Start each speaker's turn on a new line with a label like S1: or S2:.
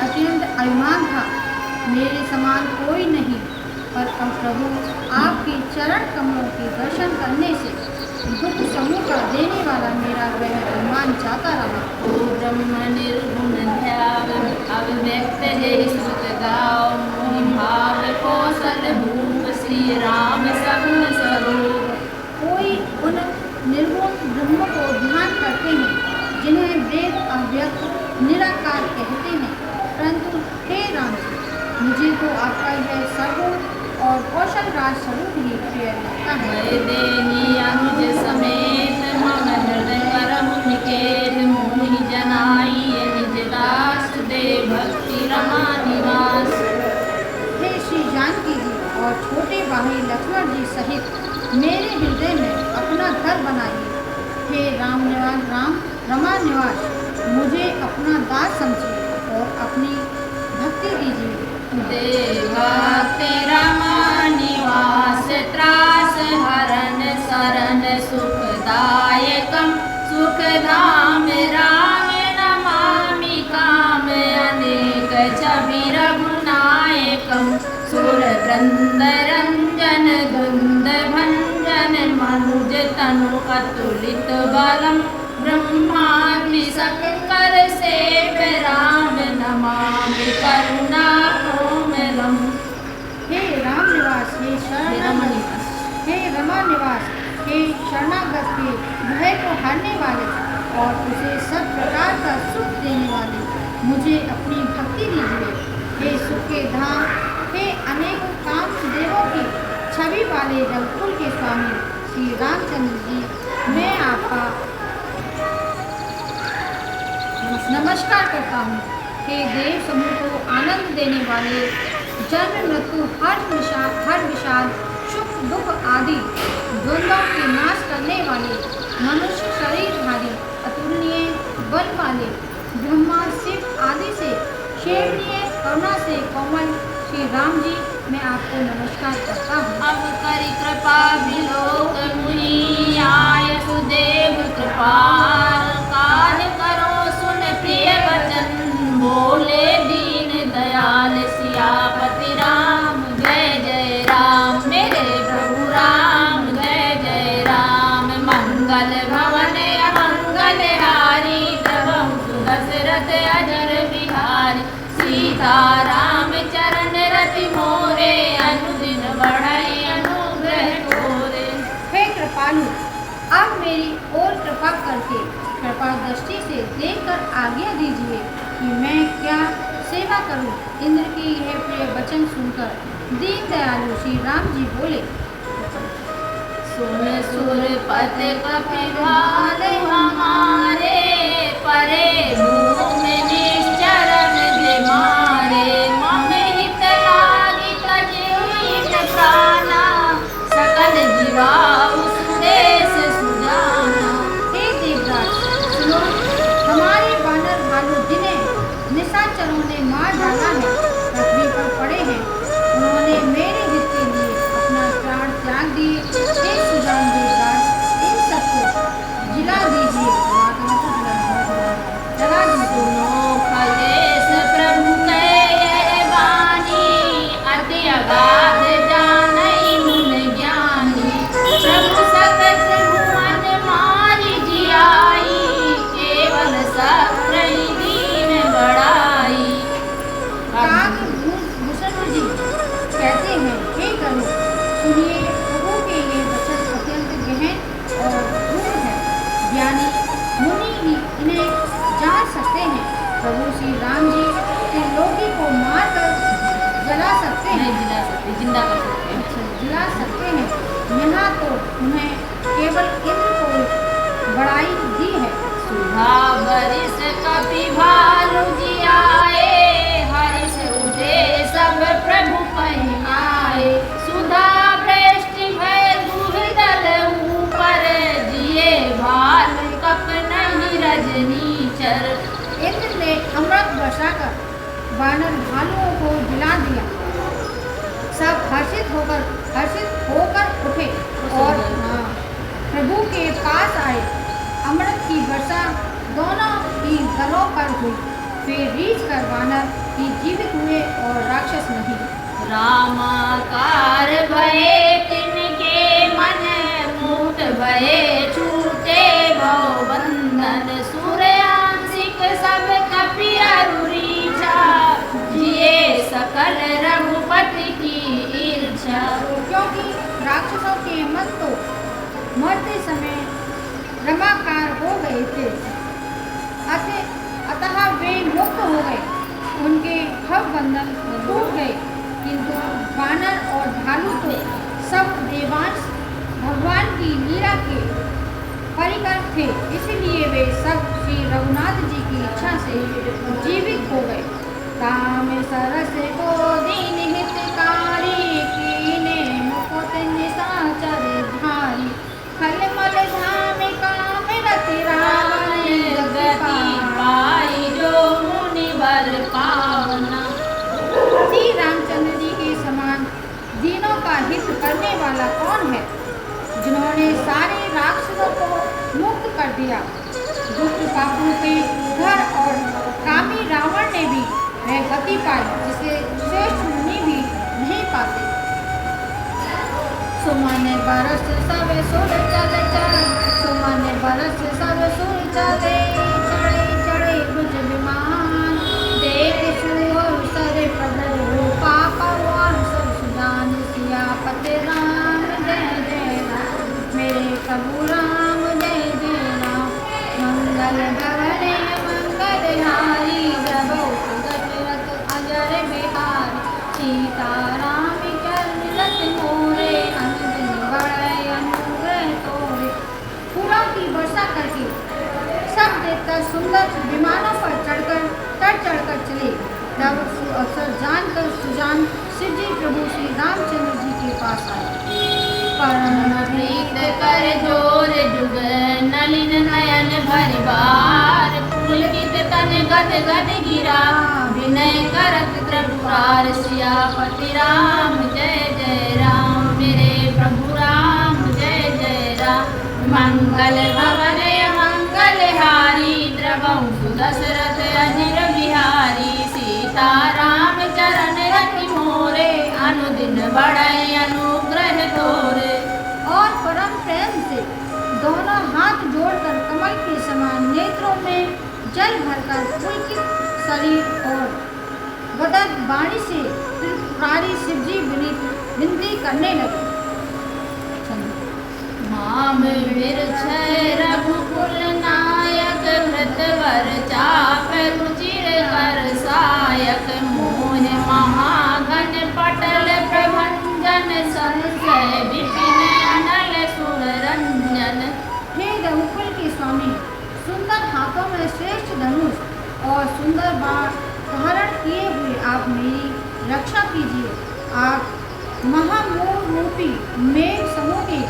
S1: अत्यंत अभिमान था, मेरे समान कोई नहीं। पर अब प्रभु आपके चरण कमलों के दर्शन करने से दुख समूह का देने वाला मेरा वह अभिमान जाता रहा।
S2: ओ ब्रह्म निर्गुण ध्याव अव्यक्त है सुत गाओ मोहि भाव कौशल भूप श्री राम सबन स्वरूप।
S1: कोई उन निर्गुण ब्रह्म को ध्यान करते हैं जिन्हें वेद अव्यक्त निराकार कहते हैं, परंतु हे राम जी, मुझे तो आपका यह सर्वों और कौशल राज स्वरूप ही प्रिय लगता है।
S2: देनी अनुज समेत मम हृदय परम निकेत मोहि जनाई निज दास दे भक्ति रमा निवास।
S1: हे श्री जानकी जी और छोटे भाई लक्ष्मण जी सहित मेरे हृदय में अपना घर बनाइए। हे राम निवास, राम रमा निवास, मुझे अपना दास समझिए और अपनी भक्ति दीजिए।
S2: देवा तेरा निवास त्रास हरण शरण सुखदायकम सुखधाम राम नमामि काम अनेक छवि रघुनायकम सुर वृंद रंजन धुंद भंजन मनुज तनु अतुलित बलम ब्रह्माग्नि शंकर सेव राम नमामि करुणा कोमलम।
S1: हे राम निवास, हे रमा निवास, हे शरणागत के भय को हरने वाले और उसे सब प्रकार का सुख देने वाले, मुझे अपनी भक्ति दीजिए। हे सुख के धाम, हे अनेक काम देवों की छवि वाले रघुकुल के स्वामी श्री रामचंद्र जी, मैं आपका नमस्कार करता हूँ। हे देव समूह को आनंद देने वाले, जन्म मृत्यु हर विषाद सुख दुख आदि द्वंद्वों के नाश करने वाले, मनुष्य शरीरधारी अतुलनीय बल वाले, ब्रह्मा शिव आदि से शेरणीय करुणा से कोमल श्री राम जी, मैं आपको नमस्कार करता हूँ।
S2: अब करी कृपा विलोक मुनि आय सुदेव कृपाल कार्य करो सुन प्रिय वचन बोले दीन दयाल सियापति राम जय जय राम। मेरे प्रभु राम जय जय राम। मंगल भवन अमंगल हारी प्रभु दशरथ अजर बिहारी सीता राम चरण रति मोरे अनुदिन बढ़ई अनुग्रह तोरे।
S1: हे कृपालु, आप मेरी ओर कृपा करके कृपा दृष्टि से देखकर आज्ञा दीजिए कि मैं क्या सेवा करूं। इंद्र की यह प्रिय वचन सुनकर दीन दयालु श्री राम जी बोले,
S2: सुन सुर पद कपिभाल हमारे परे भूमि निश्चरण मारे मम हित लागी तजीत प्राणा सकल जीवा सुदेश सुजाना।
S1: हे देवराज सुनो, हमारे वानर भालू जिन्हें निशाचरों ने मार डाला है पृथ्वी पर पड़े हैं, उन्होंने मेरे हित के लिए अपना प्राण त्याग दिए। हे सुजान देवराज, इन सबको जिला दीजिए, जला दीजिए।
S2: सुनो फलेश प्रभु कै यह वाणी अति अगाध जानई मुन ज्ञानी। प्रभु सकत भुवन मारि जियाई केवल सत्रहि दीन बड़ाई।
S1: काकभूषण जी कहते हैं, हे करो सुनिए, प्रभु के ये वचन अत्यंत गहन और गूढ़ है, ज्ञानी मुनि ही इन्हें जान सकते हैं। प्रभु श्री राम जी त्रिलोकी को मारकर जला सकते हैं,
S2: जिला सकते जिंदा कर सकते हैं।
S1: जला सकते हैं। यहाँ तो उन्हें केवल इंद्र को बड़ाई दी है।
S2: सुधा बरिस कपि भालु जियाए हरिष उठे सब प्रभु पहि आए। सुधा वृष्टि भय दुहिदल ऊपर जिए भालु कप नहीं रजनीचर।
S1: इंद्र ने अमृत बरसाकर वानर भालुओं को जिला दिया। सब हर्षित होकर उठे और प्रभु के पास आए। अमृत की वर्षा दोनों ही दलों पर हुई। फिर रीझ कर वानर कि जीवित हुए और राक्षस नहीं।
S2: रामाकार भये तिनके मन मूट भये छूटे भव बंधन सूर्यांशिक सब कपि अरुरीछा जिए सकल रघुपति की ईर्षा।
S1: क्योंकि राक्षसों के मन तो मरते समय रमाकार हो गए थे, अतः वे मुक्त हो गए, उनके भव बंधन टूट गए। किंतु वानर और भालू तो सब देवांश भगवान की लीला के परिकर थे, इसलिए वे सब श्री रघुनाथ जी की इच्छा से जीवित हो गए। काम सरस को दीन हितकारी कीने मुकुट निशाचर धारी खलमल धाम काम रति रावण
S2: गति पाई जो मुनिवर पावना।
S1: श्री रामचंद्र जी के समान दीनों का हित करने वाला कौन है, जिन्होंने सारे राक्षसों को मुक्त कर दिया। दुष्ट पापों के घर और कामी रावण ने भी वह गति पाई जिसे श्रेष्ठ मुनि भी नहीं पाते। सुमन बरस सब सुर चल चल, सुमन बरस सब सुर चले चढ़े चढ़े भुज विमान देख सुअर सर प्रबल रूपा पवन सब सुजान सियापति राम जय जय राम मेरे प्रभु राम जय जय राम। मंगल भवन मंगल हारी प्रभु दशरथ अजर बिहारी सीताराम चरण रत मोरे अनुदिन बढ़े अनुग्रह तोरे। फूलों की वर्षा करके सब देवता सुंदर विमानों पर चढ़कर चले। तब अवसर जानकर सुजान शिव जी प्रभु श्री रामचंद्र जी के पास आए।
S2: परम प्रीत कर जोर जुग नलिन नयन भरिबार पुलकित तन गद गद गिरा विनय करत त्रिपुरार सियापति राम जय जय राम मेरे प्रभु राम जय जय राम। मंगल भवन मंगल हारी द्रवहु दशरथ अजिर बिहारी सीताराम चरण रति मोरे अनुदिन बढ़े अनुग्रह तोरे।
S1: और परम प्रेम से दोनों हाथ जोड़कर कमल के समान नेत्रों में जल भरकर पुलकित शरीर और गदगद वाणी से त्रिपुरारी शिवजी विनती करने लगे।
S2: माम विरछय रघुकुल नायक भृतवर चाप रुचिर कर सायक मोह महागण पटल प्रभंजन संशय विपिन अनल सुर रंजन।
S1: हे रघुकुल के स्वामी, सुंदर हाथों में श्रेष्ठ धनुष और सुंदर बाण धारण किए हुए आप मेरी रक्षा कीजिए। आप महामोह रूपी मेघ समूह के